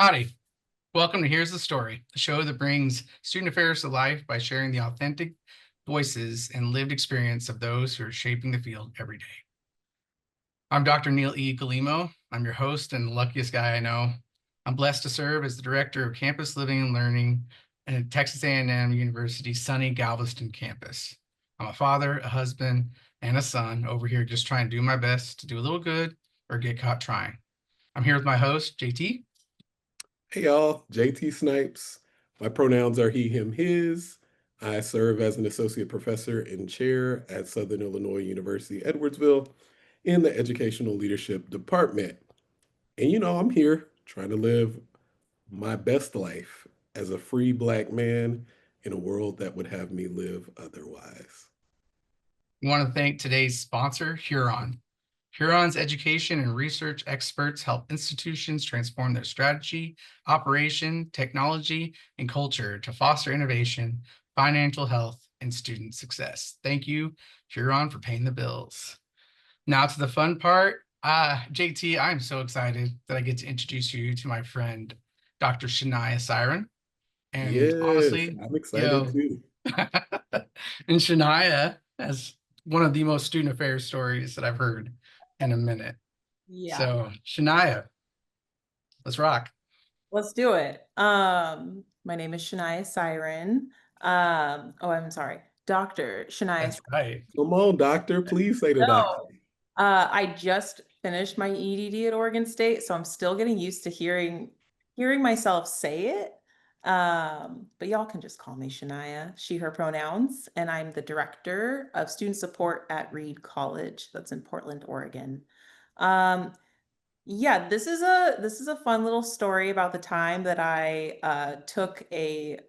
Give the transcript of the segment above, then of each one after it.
Howdy. Welcome to Here's the Story, the show that brings student affairs to life by sharing the authentic voices and lived experience of those who are shaping the field every day. I'm Dr. Neil E. Galimo. I'm your host and the luckiest guy I know. I'm blessed to serve as the Director of Campus Living and Learning at Texas A&M University's sunny Galveston campus. I'm a father, a husband, and a son over here just trying to do my best to do a little good or get caught trying. I'm here with my host, JT. Hey y'all, JT Snipes. My pronouns are he, him, his. I serve as an associate professor and chair at Southern Illinois University, Edwardsville in the Educational Leadership Department. And I'm here trying to live my best life as a free Black man in a world that would have me live otherwise. We want to thank today's sponsor, Huron. Huron's education and research experts help institutions transform their strategy, operation, technology, and culture to foster innovation, financial health, and student success. Thank you, Huron, for paying the bills. Now to the fun part. JT, I'm so excited that I get to introduce you to my friend, Dr. Shania Siren. And Yes, honestly, I'm excited yo, too. and Shania has one of the most student affairs stories that I've heard in a minute. Yeah, So Shania, let's rock. let's do it. My name is Shania Siren. I'm sorry, Dr. Shania. That's right. Come on, doctor, please say the doctor. No, I just finished my EDD at Oregon State, so I'm still getting used to hearing myself say it. But y'all can just call me Shania, she, her pronouns, and I'm the director of student support at Reed College. That's in Portland, Oregon. Yeah, this is a fun little story about the time that I took a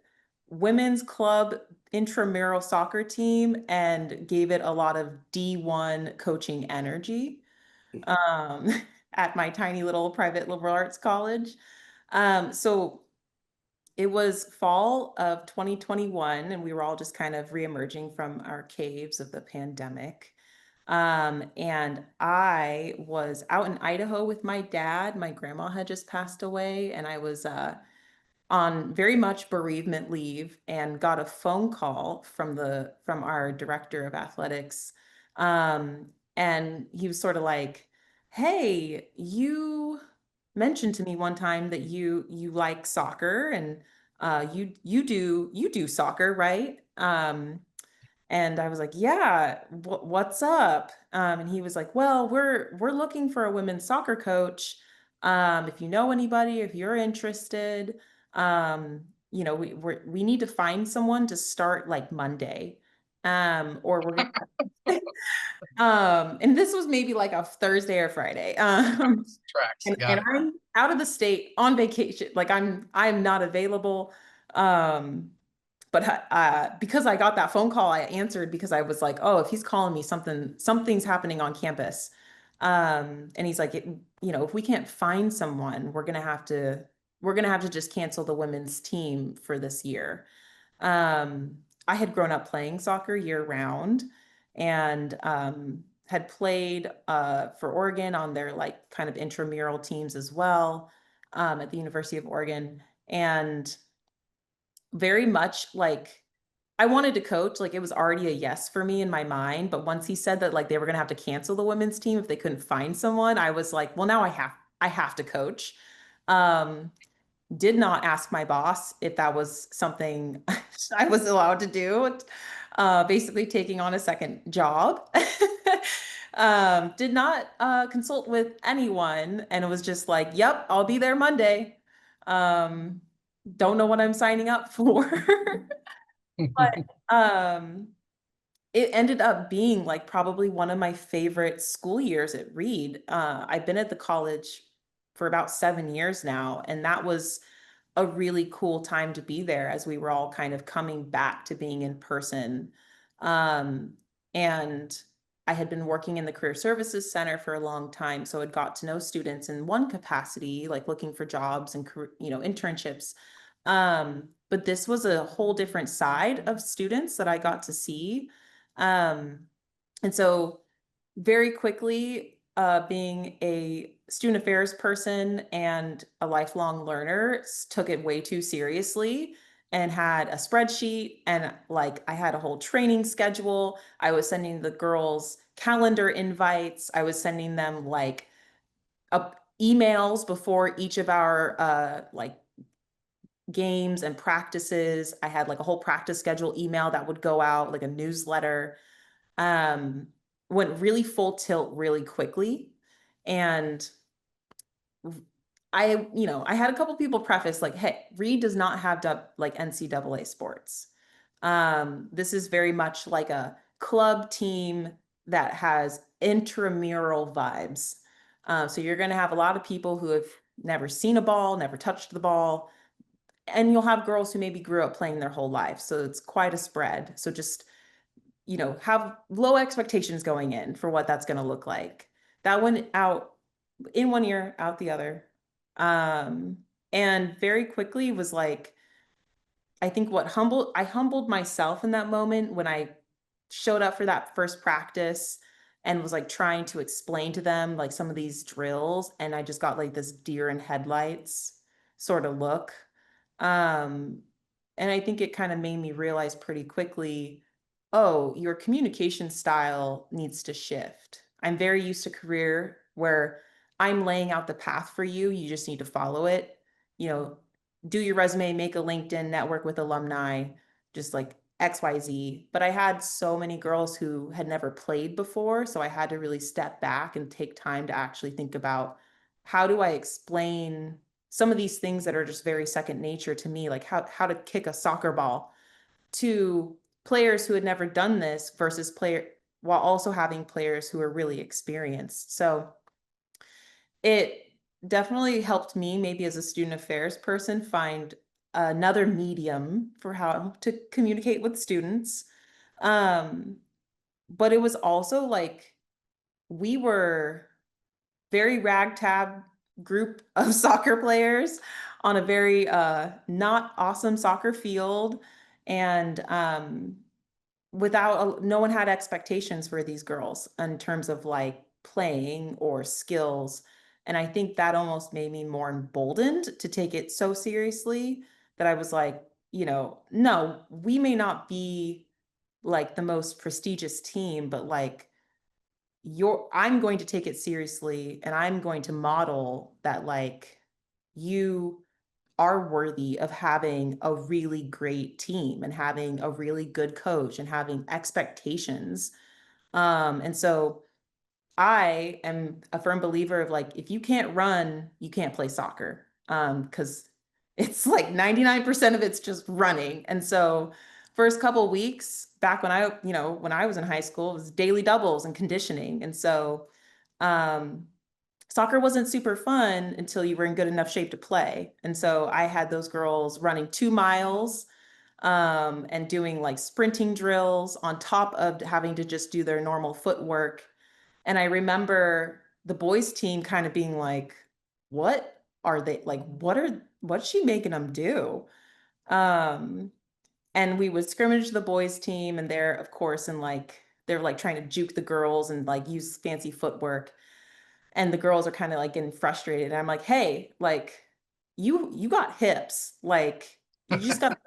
women's club intramural soccer team and gave it a lot of D1 coaching energy um, at my tiny little private liberal arts college. So it was fall of 2021, and we were all just kind of reemerging from our caves of the pandemic. And I was out in Idaho with my dad. My grandma had just passed away, and I was on very much bereavement leave and got a phone call from our director of athletics. And he was sort of like, "Hey, you mentioned to me one time that you like soccer and you do soccer, right?" And I was like, "Yeah, what's up?" And he was like, "Well, we're looking for a women's soccer coach. If you know anybody, if you're interested, we need to find someone to start like Monday, or we're gonna." And this was maybe like a Thursday or Friday. Tracks. And I'm out of the state on vacation. Like I'm not available. Um, but because I got that phone call, I answered because I was like, "Oh, if he's calling me, something's happening on campus." And he's like, if we can't find someone, we're gonna have to just cancel the women's team for this year." I had grown up playing soccer year round and had played for Oregon on their like kind of intramural teams as well at the University of Oregon. And very much like I wanted to coach, like it was already a yes for me in my mind. But once he said that like they were gonna have to cancel the women's team if they couldn't find someone, I was like, well, now I have to coach. Um, did not ask my boss if that was something I was allowed to do. Basically taking on a second job. Did not consult with anyone, and it was just like, "Yep, I'll be there Monday." Um, don't know what I'm signing up for. But um, it ended up being like probably one of my favorite school years at Reed. I've been at the college for about 7 years now, and that was a really cool time to be there as we were all kind of coming back to being in person. Um, and I had been working in the Career Services Center for a long time, so I'd got to know students in one capacity, like looking for jobs and internships. But this was a whole different side of students that I got to see. And so very quickly, being a student affairs person and a lifelong learner, took it way too seriously and had a spreadsheet, and like I had a whole training schedule. I was sending the girls calendar invites. I was sending them like emails before each of our like games and practices. I had like a whole practice schedule email that would go out, like a newsletter. Um, Went really full tilt really quickly. And I had a couple people preface like, hey, Reed does not have like NCAA sports. This is very much like a club team that has intramural vibes. So you're going to have a lot of people who have never seen a ball, never touched the ball, and you'll have girls who maybe grew up playing their whole life. So it's quite a spread. So just, have low expectations going in for what that's going to look like. That went out in one ear, out the other. Um, and very quickly was like, I think I humbled myself in that moment when I showed up for that first practice and was like trying to explain to them like some of these drills, and I just got like this deer in headlights sort of look. Um, and I think it kind of made me realize pretty quickly, oh, your communication style needs to shift. I'm very used to career where I'm laying out the path for you. You just need to follow it. You know, do your resume, make a LinkedIn, network with alumni, just like XYZ. But I had so many girls who had never played before. So I had to really step back and take time to actually think about, how do I explain some of these things that are just very second nature to me, like how to kick a soccer ball, to players who had never done this versus player, while also having players who are really experienced. So it definitely helped me, maybe as a student affairs person, find another medium for how to communicate with students. Um, but it was also like, we were very ragtag group of soccer players on a very not awesome soccer field. And no one had expectations for these girls in terms of like playing or skills. And I think that almost made me more emboldened to take it so seriously, that I was like, no, we may not be like the most prestigious team, but like, I'm going to take it seriously, and I'm going to model that like, you are worthy of having a really great team and having a really good coach and having expectations. And so I am a firm believer of like, if you can't run, you can't play soccer. Because it's like 99% of it's just running. And so first couple weeks back when I was in high school, it was daily doubles and conditioning. And so um soccer wasn't super fun until you were in good enough shape to play. And so I had those girls running 2 miles and doing like sprinting drills on top of having to just do their normal footwork. And I remember the boys team kind of being like, what are they like? What's she making them do? Um, and we would scrimmage the boys team, and they're of course, and like they're like trying to juke the girls and like use fancy footwork, and the girls are kind of like getting frustrated, and I'm like, hey, like, you got hips, like you just got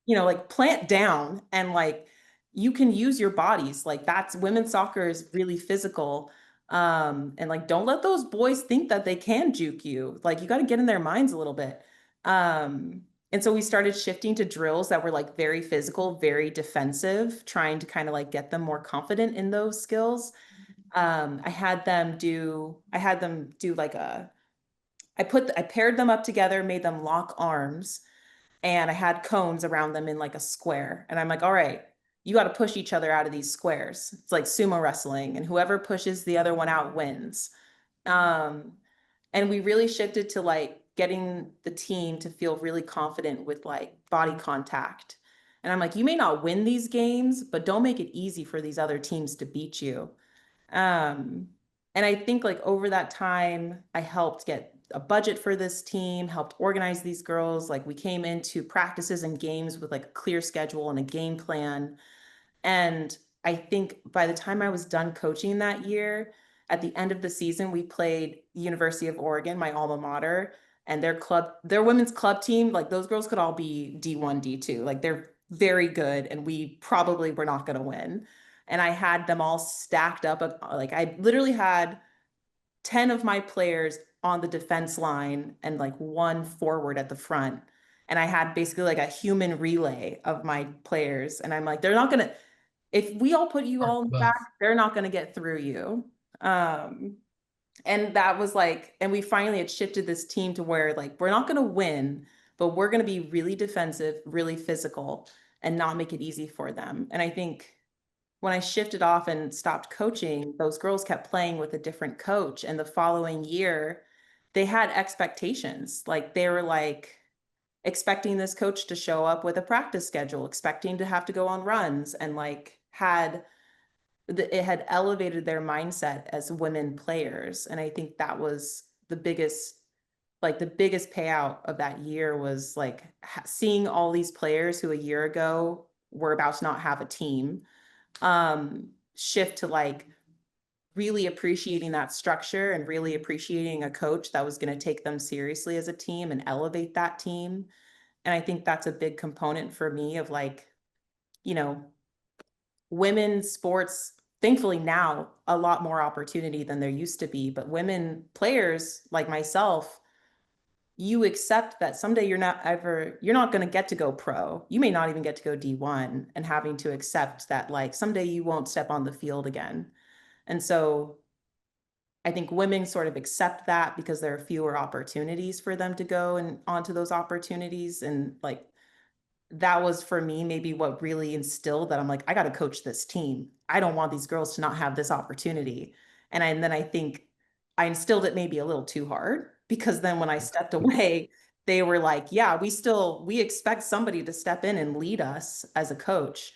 like plant down, and like you can use your bodies, like that's women's soccer is really physical. And like, don't let those boys think that they can juke you, like you got to get in their minds a little bit. And so we started shifting to drills that were like very physical, very defensive, trying to kind of like get them more confident in those skills. I had them do like I paired them up together, made them lock arms, and I had cones around them in like a square. And I'm like, all right, you got to push each other out of these squares. It's like sumo wrestling, and whoever pushes the other one out wins. Um, and we really shifted to like getting the team to feel really confident with like body contact. And I'm like, you may not win these games, but don't make it easy for these other teams to beat you. Um, and I think like over that time, I helped get a budget for this team, helped organize these girls. Like we came into practices and games with like a clear schedule and a game plan. And I think by the time I was done coaching that year, at the end of the season, we played University of Oregon, my alma mater, and their women's club team, like those girls could all be D1, D2. Like they're very good, and we probably were not going to win. And I had them all stacked up. Like I literally had 10 of my players on the defense line and like one forward at the front. And I had basically like a human relay of my players. And I'm like, they're not gonna, if we all put you Or all in the both. back, they're not gonna get through you. And that was like, and we finally had shifted this team to where like we're not gonna win, but we're gonna be really defensive, really physical, and not make it easy for them. And I think when I shifted off and stopped coaching, those girls kept playing with a different coach. And the following year, they had expectations. Like they were like expecting this coach to show up with a practice schedule, expecting to have to go on runs, and like it had elevated their mindset as women players. And I think that was the biggest payout of that year was like seeing all these players who a year ago were about to not have a team shift to like really appreciating that structure and really appreciating a coach that was going to take them seriously as a team and elevate that team. And I think that's a big component for me of like, you know, women's sports, thankfully now a lot more opportunity than there used to be, but women players like myself, you accept that someday you're not going to get to go pro. You may not even get to go D1, and having to accept that like someday you won't step on the field again. And so I think women sort of accept that because there are fewer opportunities for them to go and onto those opportunities. And like that was for me maybe what really instilled that I'm like, I got to coach this team. I don't want these girls to not have this opportunity. And then I think I instilled it maybe a little too hard, because then when I stepped away, they were like, yeah, we expect somebody to step in and lead us as a coach.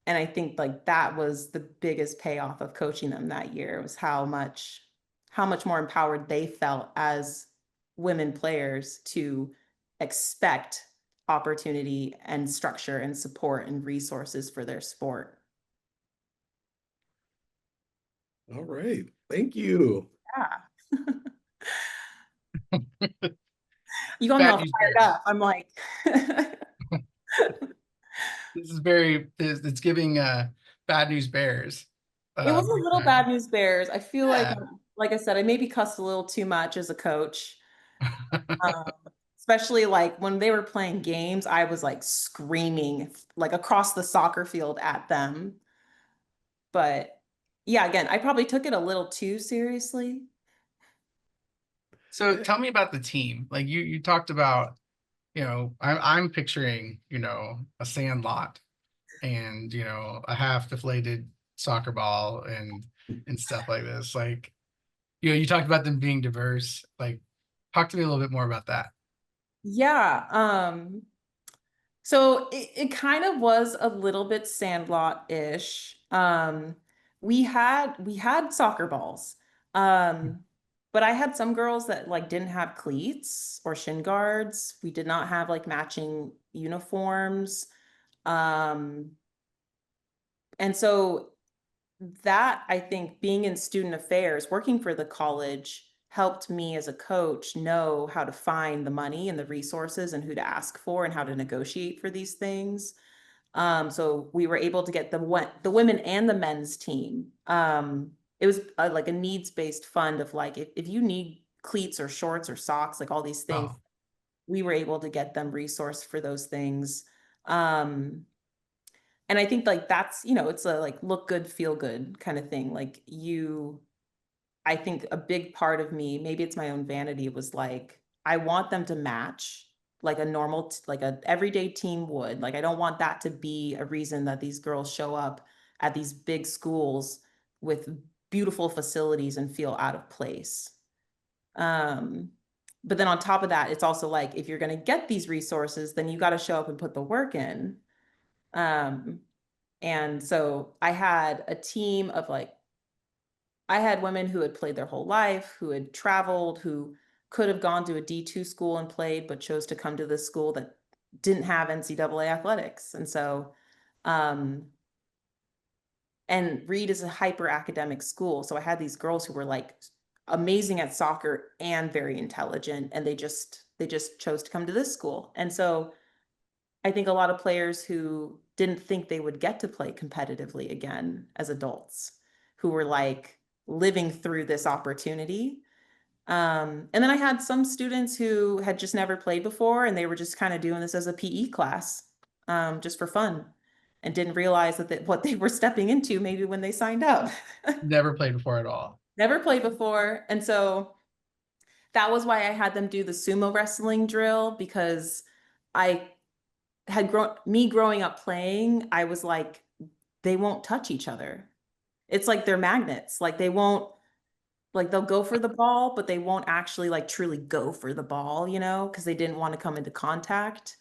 And I think like that was the biggest payoff of coaching them that year, was how much more empowered they felt as women players to expect opportunity and structure and support and resources for their sport. All right. Thank you. Yeah. You got me Bad all news fired bears. up. I'm like, This is it's giving bad news bears. it was a Big little time. bad news bears. I feel Yeah. like I said, I maybe cussed a little too much as a coach. Um, especially like when they were playing games, I was like screaming like across the soccer field at them. But yeah, again, I probably took it a little too seriously. So tell me about the team. Like you talked about, I'm picturing, a sand lot and, a half deflated soccer ball and stuff like this. Like, you talked about them being diverse. Like, talk to me a little bit more about that. Yeah. So it kind of was a little bit Sandlot-ish. We had soccer balls. But I had some girls that like didn't have cleats or shin guards. We did not have like matching uniforms. Um, and so that I think being in student affairs, working for the college helped me as a coach know how to find the money and the resources and who to ask for and how to negotiate for these things. So we were able to get the women and the men's team. It was like a needs-based fund of like, if you need cleats or shorts or socks, like all these things, Oh, we were able to get them resourced for those things. Um, and I think like that's, it's a like look good, feel good kind of thing. Like I think a big part of me, maybe it's my own vanity, was like, I want them to match like a like a everyday team would. Like, I don't want that to be a reason that these girls show up at these big schools with beautiful facilities and feel out of place. Um, but then on top of that, it's also like, if you're going to get these resources, then you got to show up and put the work in. Um, and so I had a team of like, I had women who had played their whole life, who had traveled, who could have gone to a D2 school and played, but chose to come to this school that didn't have NCAA athletics. And so, um, And Reed is a hyper academic school. So I had these girls who were like amazing at soccer and very intelligent, and they just chose to come to this school. And so I think a lot of players who didn't think they would get to play competitively again as adults, who were like living through this opportunity. And then I had some students who had just never played before, and they were just kind of doing this as a PE class, just for fun, and didn't realize that what they were stepping into maybe when they signed up. Never played before at all. Never played before. And so that was why I had them do the sumo wrestling drill, because I growing up playing, I was like, they won't touch each other. It's like they're magnets. Like they won't, like they'll go for the ball, but they won't actually like truly go for the ball, because they didn't want to come into contact.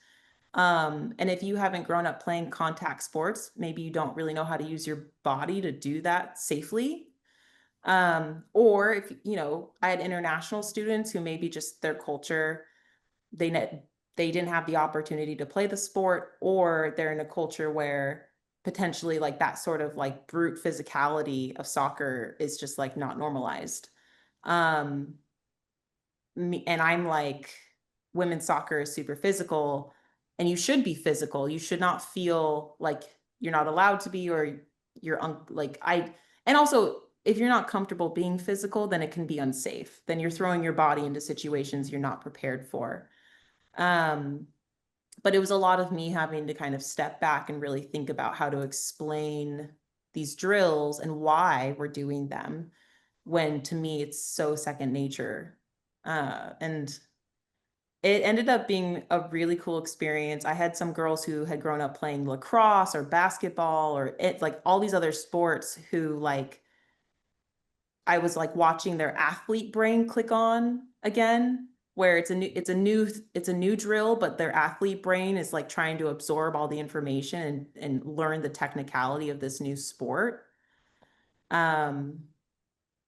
And if you haven't grown up playing contact sports, maybe you don't really know how to use your body to do that safely. Or if, I had international students who maybe just their culture, they they didn't have the opportunity to play the sport, or they're in a culture where potentially like that sort of like brute physicality of soccer is just like not normalized. Um, and I'm like, women's soccer is super physical, and you should be physical. You should not feel like you're not allowed to be, or and also if you're not comfortable being physical, then it can be unsafe. Then you're throwing your body into situations you're not prepared for. Um, but it was a lot of me having to kind of step back and really think about how to explain these drills and why we're doing them, when to me it's so second nature. And it ended up being a really cool experience. I had some girls who had grown up playing lacrosse or basketball or like all these other sports, who like I was like watching their athlete brain click on again, where it's a new drill, but their athlete brain is like trying to absorb all the information and learn the technicality of this new sport. Um,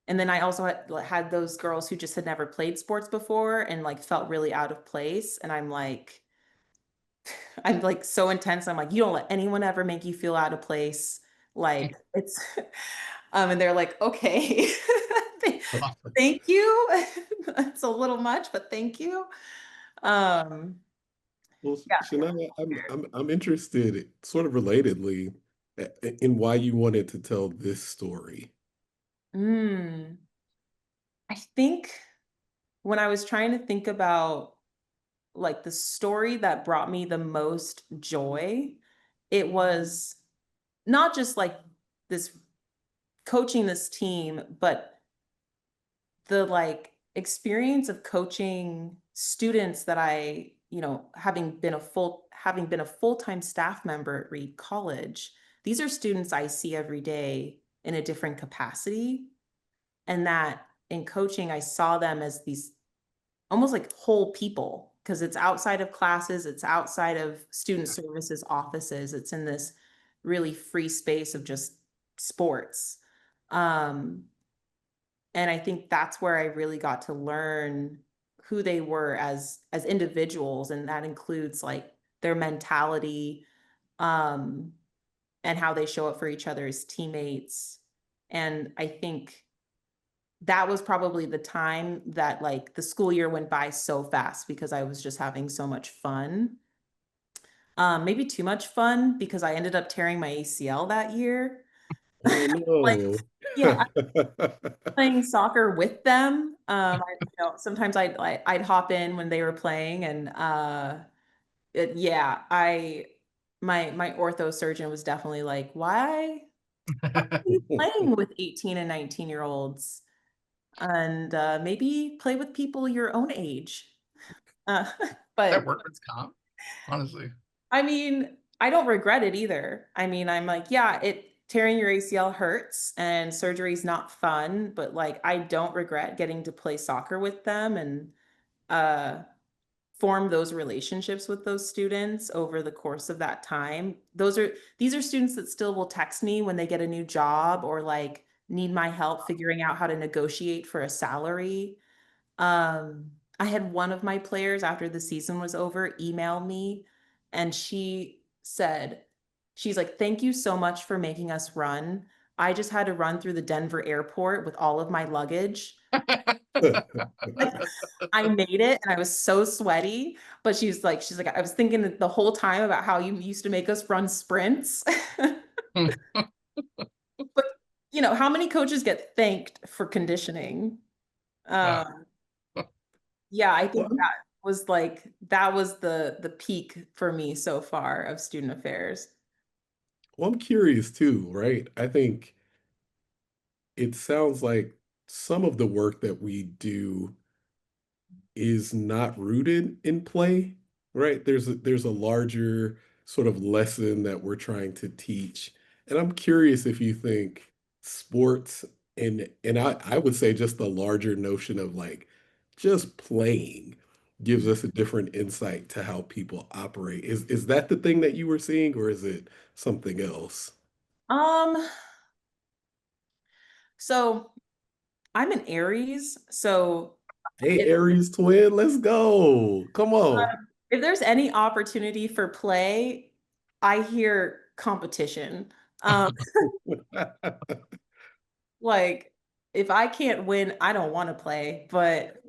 and then I also had those girls who just had never played sports before and like felt really out of place. And I'm like so intense. I'm like, you don't let anyone ever make you feel out of place. Like it's, and they're like, okay, Awesome. thank you. It's a little much, but thank you. Um, Well, yeah. Shania, I'm interested, sort of relatedly, in why you wanted to tell this story. Mm, I think when I was trying to think about like the story that brought me the most joy, it was not just like this coaching this team, but the like experience of coaching students that having been a full-time staff member at Reed College. These are students I see every day in a different capacity. And that in coaching, I saw them as these almost like whole people, because it's outside of classes, it's outside of student services offices, it's in this really free space of just sports. Um, and I think that's where I really got to learn who they were as individuals, and that includes like their mentality, um, and how they show up for each other as teammates. And I think that was probably the time that like the school year went by so fast, because I was just having so much fun. Maybe too much fun, because I ended up tearing my ACL that year. Oh Like, no. yeah, playing soccer with them. Sometimes I'd hop in when they were playing, and yeah, my ortho surgeon was definitely like, why are you playing with 18 and 19-year-olds? And maybe play with people your own age. Uh, That but workman's comp, honestly. I mean, I don't regret it either. I mean, I'm like, yeah, tearing your ACL hurts and surgery's not fun, but like I don't regret getting to play soccer with them and uh form those relationships with those students over the course of that time. These are students that still will text me when they get a new job, or like need my help figuring out how to negotiate for a salary. I had one of my players after the season was over email me, and she's like, thank you so much for making us run. I just had to run through the Denver airport with all of my luggage. I made it and I was so sweaty, but she's like, I was thinking the whole time about how you used to make us run sprints. But how many coaches get thanked for conditioning? Wow. Um, yeah, I think Well, that was the peak for me so far of student affairs. I'm curious too, right? I think it sounds like some of the work that we do is not rooted in play, right? There's a larger sort of lesson that we're trying to teach. And I'm curious if you think sports and I would say just the larger notion of like just playing gives us a different insight to how people operate. Is that the thing that you were seeing, or is it something else? Um, so I'm an Aries, so Hey, if Aries twin, let's go. Come on. if there's any opportunity for play, I hear competition. Um, like if I can't win, I don't want to play, but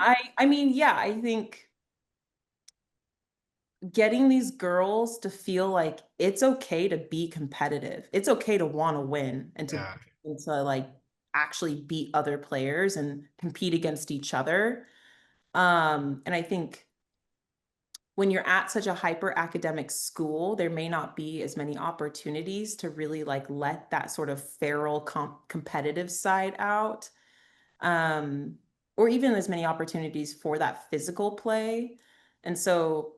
I mean, yeah, I think getting these girls to feel like it's okay to be competitive. It's okay to want to win Yeah. and to like actually beat other players and compete against each other. And I think when you're at such a hyper academic school, there may not be as many opportunities to really like let that sort of feral competitive side out. Um, or even as many opportunities for that physical play. And so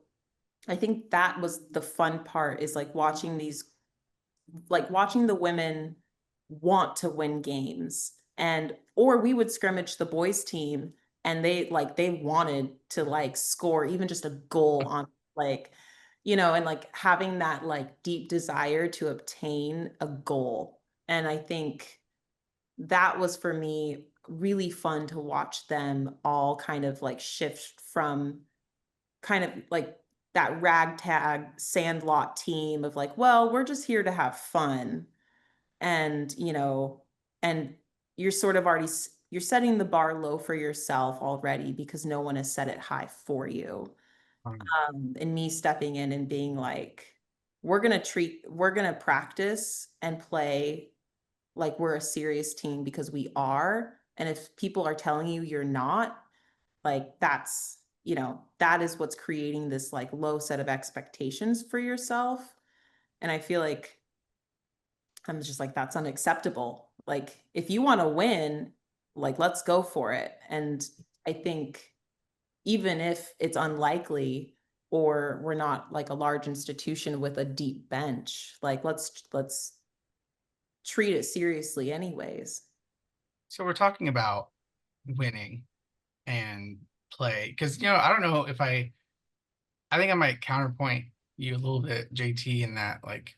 I think that was the fun part is like watching the women want to win games and or we would scrimmage the boys team and they wanted to like score even just a goal on like and like having that like deep desire to obtain a goal. And I think that was for me really fun to watch them all kind of like shift from kind of like that ragtag sandlot team of like, well, we're just here to have fun. And, and you're sort of already, you're setting the bar low for yourself already because no one has set it high for you. And me stepping in and being like, we're going to practice and play like we're a serious team because we are. And if people are telling you you're not, like that is what's creating this like low set of expectations for yourself. And I feel like I'm just like that's unacceptable. Like if you want to win, like let's go for it. And I think even if it's unlikely or we're not like a large institution with a deep bench, like let's treat it seriously anyways. So we're talking about winning and play because I don't know if I think I might counterpoint you a little bit, JT, in that like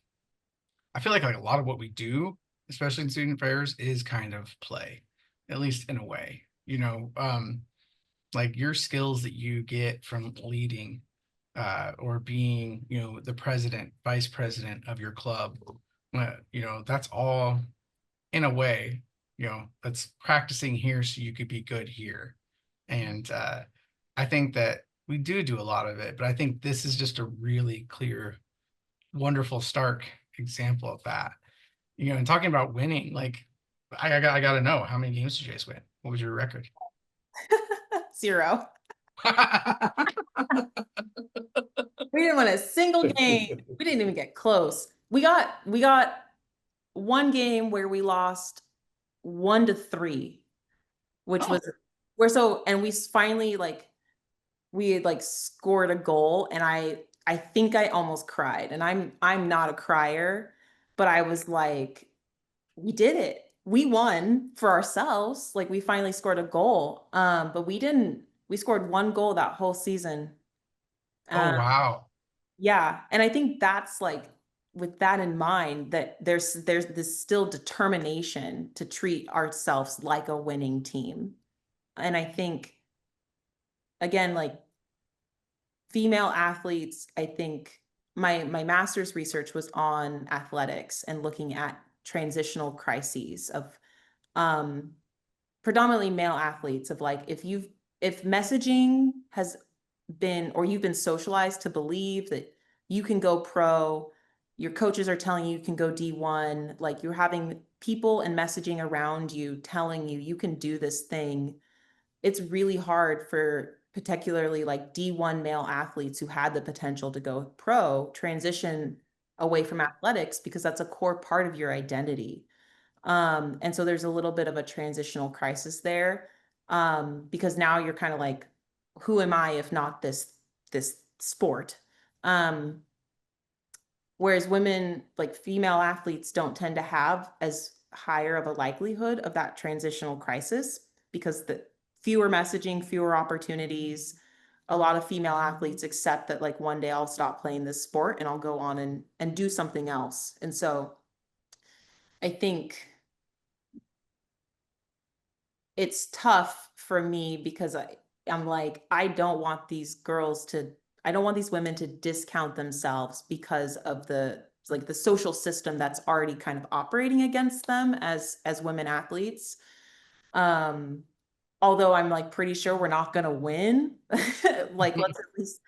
I feel like a lot of what we do, especially in student affairs, is kind of play, at least in a way. Like your skills that you get from leading or being, the president, vice president of your club, that's all in a way, that's practicing here so you could be good here. And I think that we do a lot of it, but I think this is just a really clear, wonderful, stark example of that. And talking about winning, like I got to know, how many games did you guys win? What was your record? 0. We didn't win a single game. We didn't even get close. We got one game where we lost 1-3, which Oh, was we're so and we finally like we had like scored a goal and I think I almost cried. And I'm not a crier, but I was like, we did it. We won for ourselves. Like we finally scored a goal. But we scored one goal that whole season. Oh, Um, wow. Yeah, and I think that's like with that in mind that there's this still determination to treat ourselves like a winning team. And I think again like female athletes, I think my master's research was on athletics and looking at transitional crises of predominantly male athletes, of like, if messaging has been, or you've been socialized to believe that you can go pro, your coaches are telling you can go D1, like you're having people and messaging around you telling you you can do this thing. It's really hard for particularly like D1 male athletes who had the potential to go pro transition away from athletics, because that's a core part of your identity. And so there's a little bit of a transitional crisis there, because now you're kind of like, who am I if not this sport? Whereas women, like female athletes, don't tend to have as higher of a likelihood of that transitional crisis, because the fewer messaging, fewer opportunities. A lot of female athletes accept that like one day I'll stop playing this sport and I'll go on and do something else. And so I think it's tough for me, because I'm like, I don't want these women to discount themselves because of the like the social system that's already kind of operating against them as women athletes. Um, Although I'm like pretty sure we're not gonna win. Like, let's at least,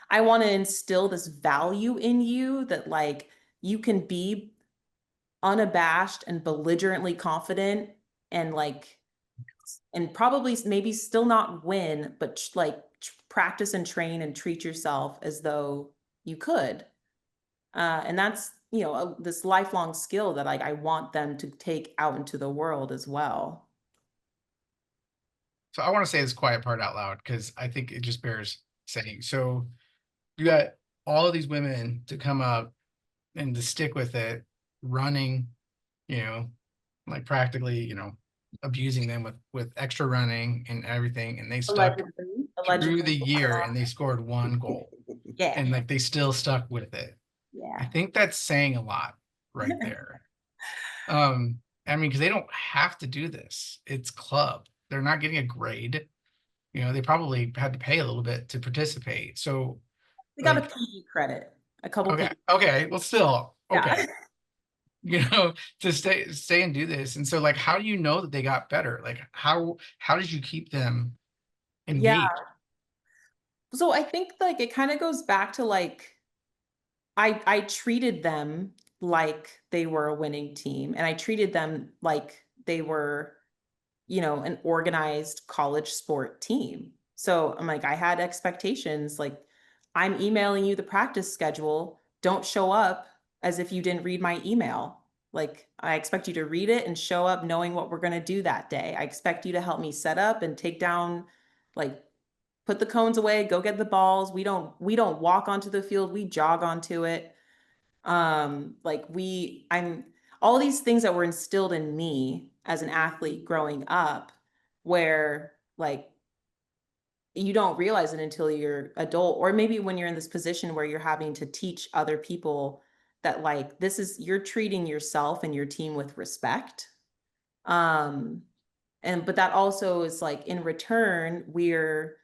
I want to instill this value in you that like you can be unabashed and belligerently confident, and like, and probably maybe still not win, but like practice and train and treat yourself as though you could. And that's, this lifelong skill that like I want them to take out into the world as well. So I want to say this quiet part out loud because I think it just bears saying. So you got all of these women to come up and to stick with it, running, you know, like practically, abusing them with extra running and everything, and they stuck Allegedly, through allegedly. the year and they scored one goal Yeah. and like they still stuck with it. I Yeah. think that's saying a lot right there. I mean, because they don't have to do this. It's club. They're not getting a grade. They probably had to pay a little bit to participate. So They got a like, PE credit, a couple okay, PE. okay, well still, Yeah. okay, to stay and do this. And so like, how do you know that they got better? Like how did you keep them Yeah. engaged? So I think like it kind of goes back to like, I treated them like they were a winning team, and I treated them like they were, an organized college sport team. So I'm like, I had expectations, like, I'm emailing you the practice schedule. Don't show up as if you didn't read my email. Like, I expect you to read it and show up knowing what we're going to do that day. I expect you to help me set up and take down, like, put the cones away, go get the balls. We don't walk onto the field, we jog onto it. Like, I'm all these things that were instilled in me as an athlete growing up, where like you don't realize it until you're adult, or maybe when you're in this position where you're having to teach other people that like you're treating yourself and your team with respect. um but that also is like, in return, we're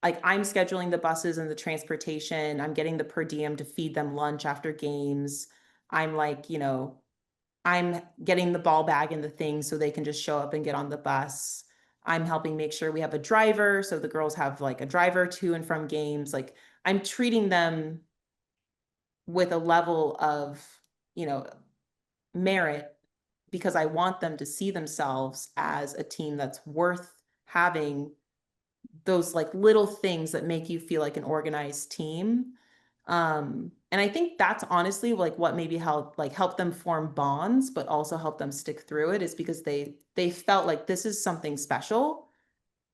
like, I'm scheduling the buses and the transportation. I'm getting the per diem to feed them lunch after games. I'm like, I'm getting the ball bag and the things so they can just show up and get on the bus. I'm helping make sure we have a driver, so the girls have like a driver to and from games. Like, I'm treating them with a level of, you know, merit, because I want them to see themselves as a team that's worth having, those like little things that make you feel like an organized team. And I think that's honestly like what maybe help them form bonds, but also help them stick through it, is because they felt like this is something special.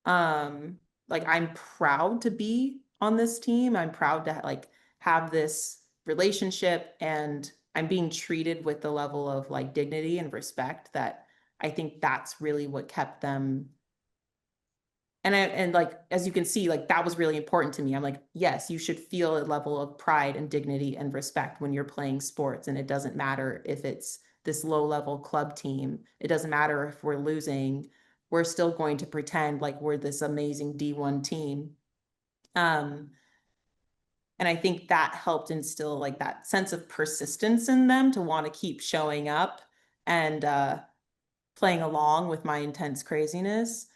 Like, I'm proud to be on this team. I'm proud to like have this relationship, and I'm being treated with the level of like dignity and respect that I think that's really what kept them. And like, as you can see, like that was really important to me. I'm like, yes, you should feel a level of pride and dignity and respect when you're playing sports. And it doesn't matter if it's this low level club team. It doesn't matter if we're losing. We're still going to pretend like we're this amazing D1 team. Um, and I think that helped instill like that sense of persistence in them to want to keep showing up. and playing along with my intense craziness.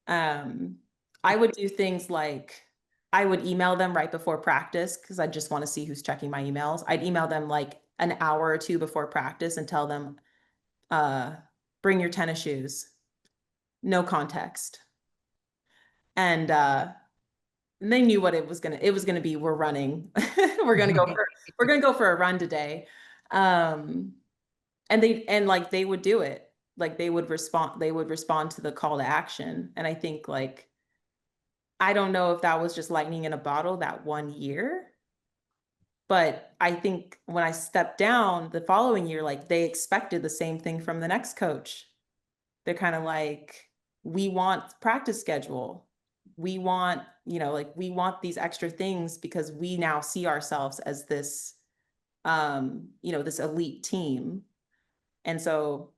I would do things like I would email them right before practice because I just want to see who's checking my emails. I'd email them like an hour or two before practice and tell them, uh, bring your tennis shoes, no context. And they knew what it was gonna be. We're running. We're gonna go for a run today. Um, and like they would do it. Like they would respond to the call to action. And I think like I don't know if that was just lightning in a bottle that 1 year, but I think when I stepped down the following year, like they expected the same thing from the next coach. They're kind of like, we want practice schedule. We want, like we want these extra things because we now see ourselves as this, this elite team. And so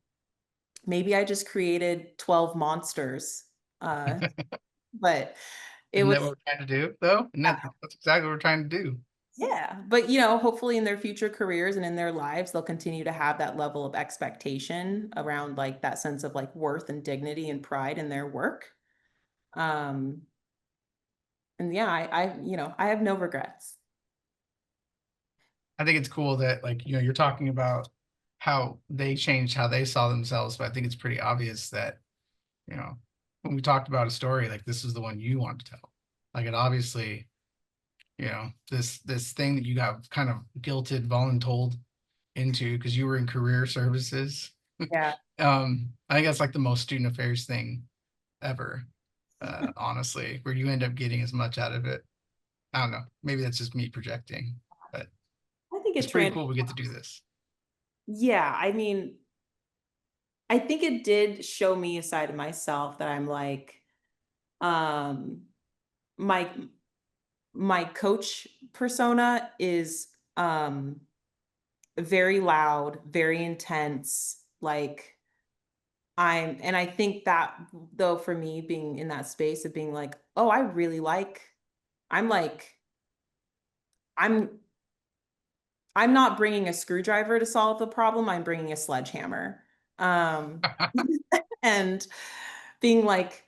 maybe I just created 12 monsters. But it Isn't that was, what we're trying to do, though? And that's exactly what we're trying to do. yeah, but hopefully in their future careers and in their lives, they'll continue to have that level of expectation around like that sense of like worth and dignity and pride in their work. Um, and yeah, I have no regrets. I think it's cool that like, you're talking about how they changed how they saw themselves, but I think it's pretty obvious that, when we talked about a story, like this is the one you want to tell. Like it obviously, this thing that you got kind of guilted, voluntold into because you were in career services. Yeah. I think that's like the most student affairs thing ever, honestly, where you end up getting as much out of it. I don't know. Maybe that's just me projecting, but I think it's pretty cool we get to do this. Yeah, I mean, I think it did show me a side of myself that I'm like, um, my my coach persona is very loud, very intense, like and I think that though for me being in that space of being like, oh, I'm like, I'm I'm not bringing a screwdriver to solve the problem. I'm bringing a sledgehammer. Um, and being like,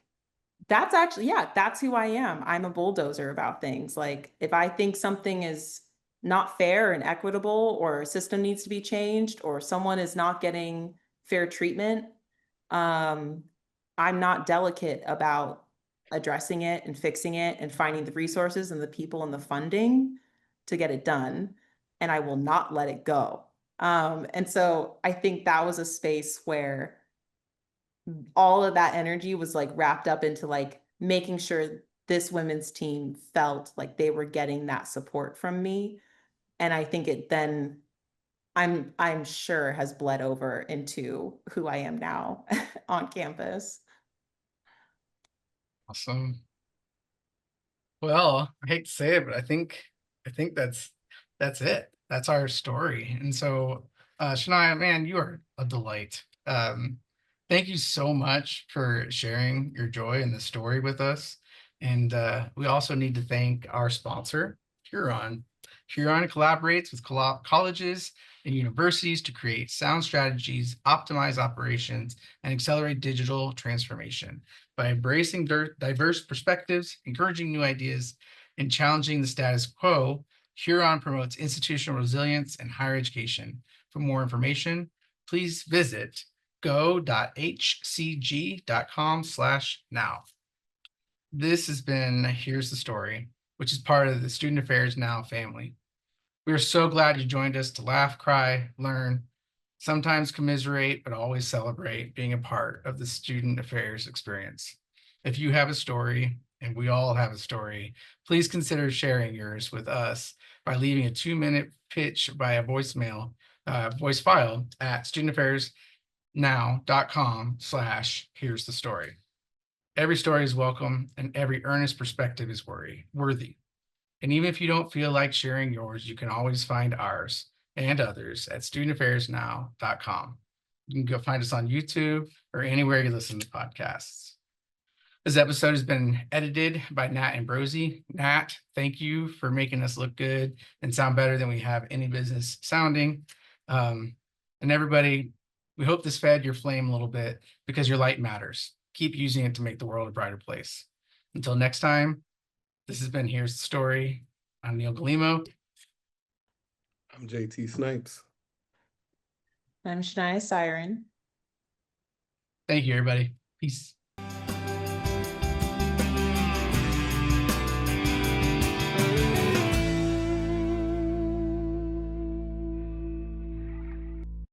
that's actually, yeah, that's who I am. I'm a bulldozer about things. Like, if I think something is not fair and equitable, or a system needs to be changed, or someone is not getting fair treatment, um, I'm not delicate about addressing it and fixing it and finding the resources and the people and the funding to get it done. And I will not let it go. And so I think that was a space where all of that energy was like wrapped up into like making sure this women's team felt like they were getting that support from me. And I think it then I'm sure has bled over into who I am now on campus. Awesome. Well, I hate to say it, but I think that's it. That's our story. And so, Shania, man, you are a delight. Thank you so much for sharing your joy and the story with us. And we also need to thank our sponsor, Huron. Huron collaborates with colleges and universities to create sound strategies, optimize operations, and accelerate digital transformation. By embracing diverse perspectives, encouraging new ideas, and challenging the status quo, Huron promotes institutional resilience and higher education. For more information, please visit go.hcg.com/now. This has been Here's the Story, which is part of the Student Affairs Now family. We are so glad you joined us to laugh, cry, learn, sometimes commiserate, but always celebrate being a part of the student affairs experience. If you have a story, and we all have a story, please consider sharing yours with us by leaving a 2-minute pitch by a voice file at studentaffairsnow.com/here's the story. Every story is welcome and every earnest perspective is worthy. And even if you don't feel like sharing yours, you can always find ours and others at studentaffairsnow.com. You can go find us on YouTube or anywhere you listen to podcasts. This episode has been edited by Nat Ambrosi. Nat, thank you for making us look good and sound better than we have any business sounding. And everybody, We hope this fed your flame a little bit because your light matters. Keep using it to make the world a brighter place. Until next time, this has been Here's the Story. I'm Neil Galimo. I'm JT Snipes. I'm Shania Siren. Thank you, everybody. Peace.